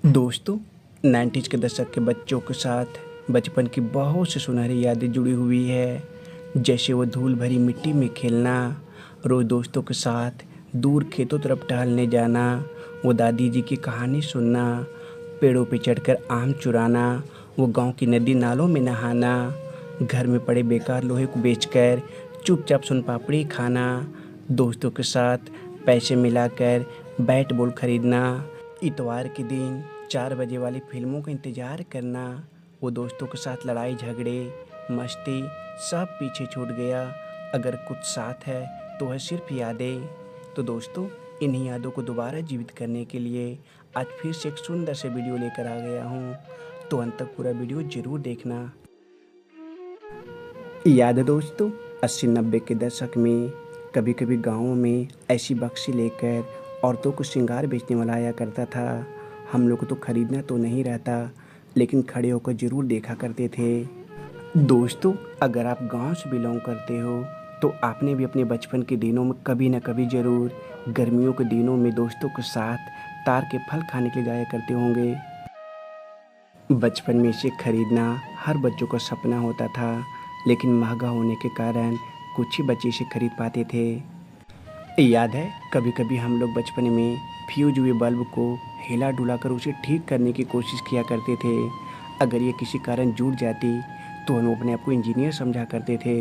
दोस्तों, 90s के दशक के बच्चों के साथ बचपन की बहुत सी सुनहरी यादें जुड़ी हुई है। जैसे वो धूल भरी मिट्टी में खेलना, रोज़ दोस्तों के साथ दूर खेतों तरफ टहलने जाना, वो दादी जी की कहानी सुनना, पेड़ों पे चढ़कर आम चुराना, वो गांव की नदी नालों में नहाना, घर में पड़े बेकार लोहे को बेचकर चुपचाप सुन पापड़ी खाना, दोस्तों के साथ पैसे मिलाकर बैट बॉल खरीदना, इतवार के दिन 4 बजे वाली फिल्मों का इंतज़ार करना, वो दोस्तों के साथ लड़ाई झगड़े, मस्ती सब पीछे छूट गया। अगर कुछ साथ है तो है सिर्फ यादें। तो दोस्तों, इन्हीं यादों को दोबारा जीवित करने के लिए आज फिर से एक सुंदर से वीडियो लेकर आ गया हूँ। तो अंत तक पूरा वीडियो ज़रूर देखना। याद है दोस्तों, 80-90 के दशक में कभी कभी गाँवों में ऐसी बक्सी लेकर औरतों को श्रृंगार बेचने वाला आया करता था। हम लोग को तो खरीदना तो नहीं रहता, लेकिन खड़े होकर ज़रूर देखा करते थे। दोस्तों, अगर आप गांव से बिलोंग करते हो तो आपने भी अपने बचपन के दिनों में कभी न कभी ज़रूर गर्मियों के दिनों में दोस्तों के साथ तार के फल खाने के लिए जाया करते होंगे। बचपन में इसे खरीदना हर बच्चों का सपना होता था, लेकिन महंगा होने के कारण कुछ ही बच्चे इसे खरीद पाते थे। याद है, कभी कभी हम लोग बचपन में फ्यूज हुए बल्ब को हिला डुला कर उसे ठीक करने की कोशिश किया करते थे। अगर ये किसी कारण जुड़ जाती तो हम अपने आप को इंजीनियर समझा करते थे।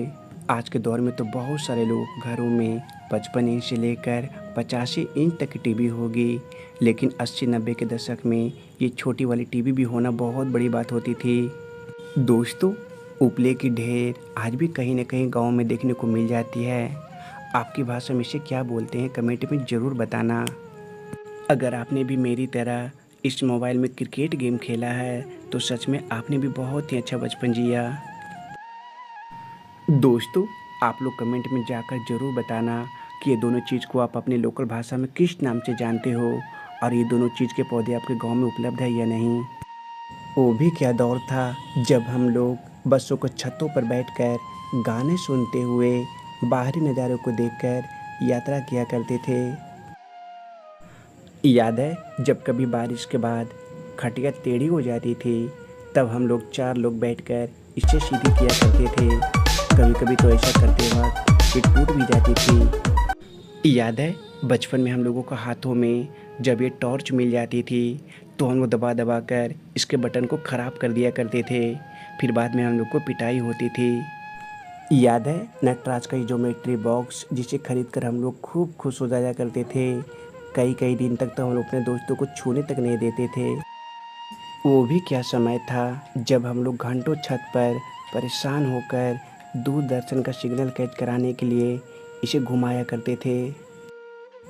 आज के दौर में तो बहुत सारे लोग घरों में 55 इंच से लेकर 85 इंच तक की टीवी होगी, लेकिन 80-90 के दशक में ये छोटी वाली टीवी भी होना बहुत बड़ी बात होती थी। दोस्तों, उपले की ढेर आज भी कहीं न कहीं गाँव में देखने को मिल जाती है। आपकी भाषा में इसे क्या बोलते हैं कमेंट में ज़रूर बताना। अगर आपने भी मेरी तरह इस मोबाइल में क्रिकेट गेम खेला है तो सच में आपने भी बहुत ही अच्छा बचपन जिया। दोस्तों, आप लोग कमेंट में जाकर ज़रूर बताना कि ये दोनों चीज़ को आप अपने लोकल भाषा में किस नाम से जानते हो, और ये दोनों चीज़ के पौधे आपके गांव में उपलब्ध है या नहीं। वो भी क्या दौर था जब हम लोग बसों को छतों पर बैठकर गाने सुनते हुए बाहरी नज़ारों को देखकर यात्रा किया करते थे। याद है, जब कभी बारिश के बाद खटिया टेढ़ी हो जाती थी तब हम लोग 4 लोग बैठकर इसे सीधी किया करते थे। कभी कभी तो ऐसा करते वक्त ये टूट भी जाती थी। याद है, बचपन में हम लोगों को हाथों में जब ये टॉर्च मिल जाती थी तो हम लोग दबा दबा कर इसके बटन को ख़राब कर दिया करते थे। फिर बाद में हम लोग को पिटाई होती थी। याद है, नटराज का ज्योमेट्री बॉक्स जिसे खरीद कर हम लोग खूब खुश हो जाया करते थे। कई कई दिन तक तो हम लोग अपने दोस्तों को छूने तक नहीं देते थे। वो भी क्या समय था जब हम लोग घंटों छत पर परेशान होकर दूरदर्शन का सिग्नल कैच कराने के लिए इसे घुमाया करते थे।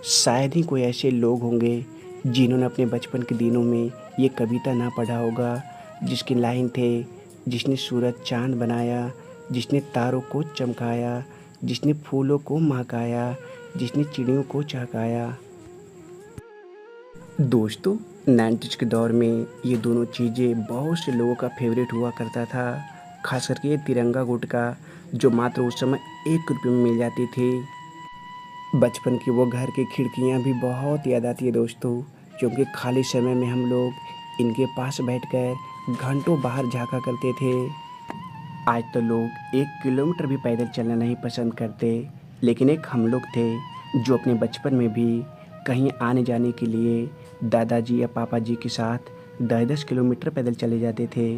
शायद ही कोई ऐसे लोग होंगे जिन्होंने अपने बचपन के दिनों में ये कविता ना पढ़ा होगा, जिसकी लाइन थे, जिसने सूरज चाँद बनाया, जिसने तारों को चमकाया, जिसने फूलों को महकाया, जिसने चिड़ियों को चहकाया। दोस्तों, 90s के दौर में ये दोनों चीज़ें बहुत से लोगों का फेवरेट हुआ करता था। खास करके ये तिरंगा गुटका जो मात्र उस समय 1 रुपये में मिल जाती थी। बचपन की वो घर की खिड़कियाँ भी बहुत याद आती है दोस्तों, क्योंकि खाली समय में हम लोग इनके पास बैठकर घंटों बाहर झाँका करते थे। आज तो लोग 1 किलोमीटर भी पैदल चलना नहीं पसंद करते, लेकिन एक हम लोग थे जो अपने बचपन में भी कहीं आने जाने के लिए दादाजी या पापा जी के साथ 10-10 किलोमीटर पैदल चले जाते थे।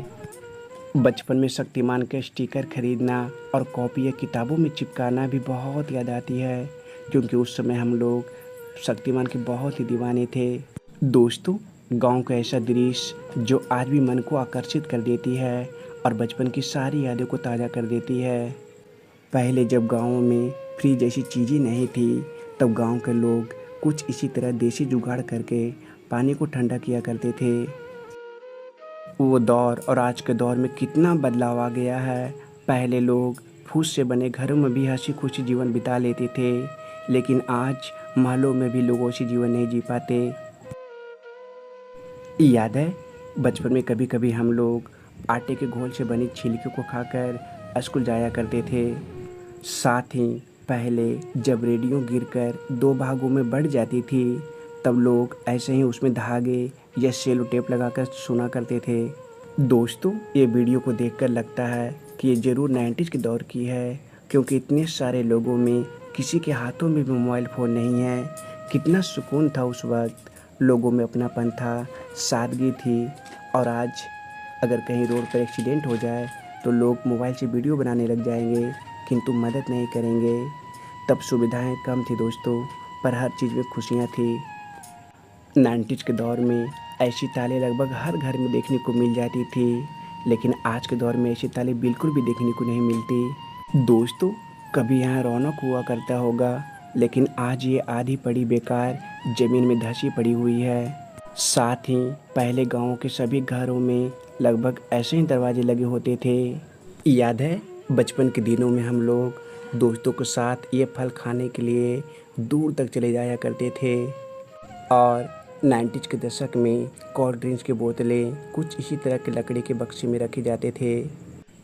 बचपन में शक्तिमान के स्टिकर खरीदना और कॉपी या किताबों में चिपकाना भी बहुत याद आती है, क्योंकि उस समय हम लोग शक्तिमान के बहुत ही दीवाने थे। दोस्तों, गांव का ऐसा दृश्य जो आज भी मन को आकर्षित कर देती है और बचपन की सारी यादों को ताज़ा कर देती है। पहले जब गाँव में फ्रिज जैसी चीज़ें नहीं थी तब गांव के लोग कुछ इसी तरह देसी जुगाड़ करके पानी को ठंडा किया करते थे। वो दौर और आज के दौर में कितना बदलाव आ गया है। पहले लोग फूस से बने घरों में भी हंसी खुशी जीवन बिता लेते थे, लेकिन आज महलों में भी लोग ऐसी जीवन नहीं जी पाते। याद है, बचपन में कभी कभी हम लोग आटे के घोल से बनी छिलके को खाकर स्कूल जाया करते थे। साथ ही पहले जब रेडियो गिरकर 2 भागों में बढ़ जाती थी तब लोग ऐसे ही उसमें धागे या सेलो टेप लगाकर सुना करते थे। दोस्तों, ये वीडियो को देखकर लगता है कि ये ज़रूर 90s के दौर की है, क्योंकि इतने सारे लोगों में किसी के हाथों में भी मोबाइल फ़ोन नहीं है। कितना सुकून था उस वक्त, लोगों में अपनापन था, सादगी थी। और आज अगर कहीं रोड पर एक्सीडेंट हो जाए तो लोग मोबाइल से वीडियो बनाने लग जाएंगे, किंतु मदद नहीं करेंगे। तब सुविधाएं कम थी दोस्तों, पर हर चीज़ में खुशियाँ थी। 90s के दौर में ऐसी ताले लगभग हर घर में देखने को मिल जाती थी, लेकिन आज के दौर में ऐसी ताले बिल्कुल भी देखने को नहीं मिलती। दोस्तों, कभी यहाँ रौनक हुआ करता होगा, लेकिन आज ये आधी पड़ी बेकार ज़मीन में धंसी पड़ी हुई है। साथ ही पहले गाँव के सभी घरों में लगभग ऐसे ही दरवाजे लगे होते थे। याद है बचपन के दिनों में हम लोग दोस्तों के साथ ये फल खाने के लिए दूर तक चले जाया करते थे। और 90s के दशक में कोल्ड ड्रिंक्स की बोतलें कुछ इसी तरह के लकड़ी के बक्से में रखे जाते थे।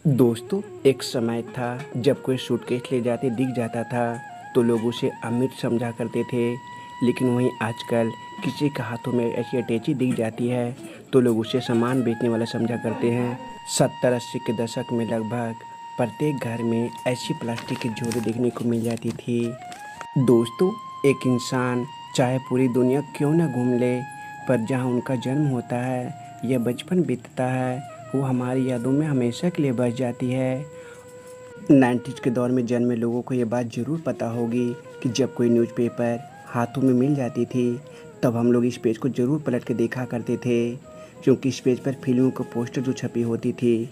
दोस्तों, एक समय था जब कोई सूटकेस ले जाते दिख जाता था तो लोग उसे अमीर समझा करते थे, लेकिन वहीं आजकल किसी के हाथों में ऐसी अटैची दिख जाती है तो लोग उसे सामान बेचने वाला समझा करते हैं। 70-80 के दशक में लगभग प्रत्येक घर में ऐसी प्लास्टिक की झोली देखने को मिल जाती थी। दोस्तों, एक इंसान चाहे पूरी दुनिया क्यों ना घूम ले, पर जहाँ उनका जन्म होता है या बचपन बीतता है, वो हमारी यादों में हमेशा के लिए बस जाती है। 90s के दौर में जन्मे लोगों को ये बात ज़रूर पता होगी कि जब कोई न्यूज़पेपर हाथों में मिल जाती थी तब हम लोग इस पेज को ज़रूर पलट के देखा करते थे, क्योंकि इस पेज पर फिल्मों के पोस्टर जो छपी होती थी।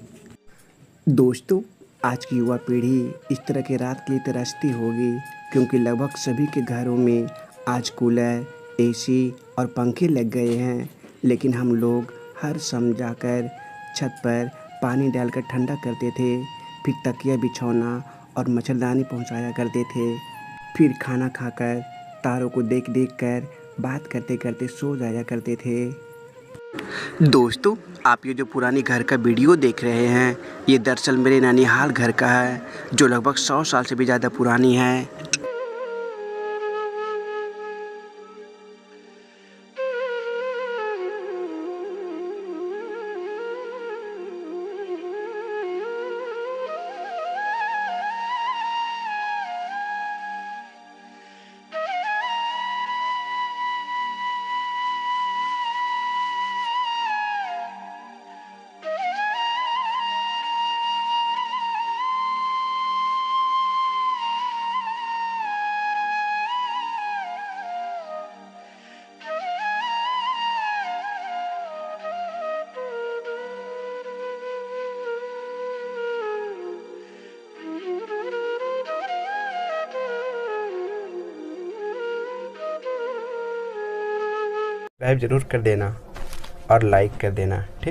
दोस्तों, आज की युवा पीढ़ी इस तरह के रात के लिए तरसती होगी, क्योंकि लगभग सभी के घरों में आज कूलर, एसी और पंखे लग गए हैं, लेकिन हम लोग हर समझाकर छत पर पानी डालकर ठंडा करते थे, फिर तकिया बिछौना और मच्छरदानी पहुंचाया करते थे, फिर खाना खाकर तारों को देख देख कर बात करते करते सो जाया करते थे। दोस्तों, आप ये जो पुरानी घर का वीडियो देख रहे हैं, ये दरअसल मेरे ननिहाल घर का है, जो लगभग 100 साल से भी ज़्यादा पुरानी है। सब्सक्राइब जरूर कर देना और लाइक कर देना, ठीक।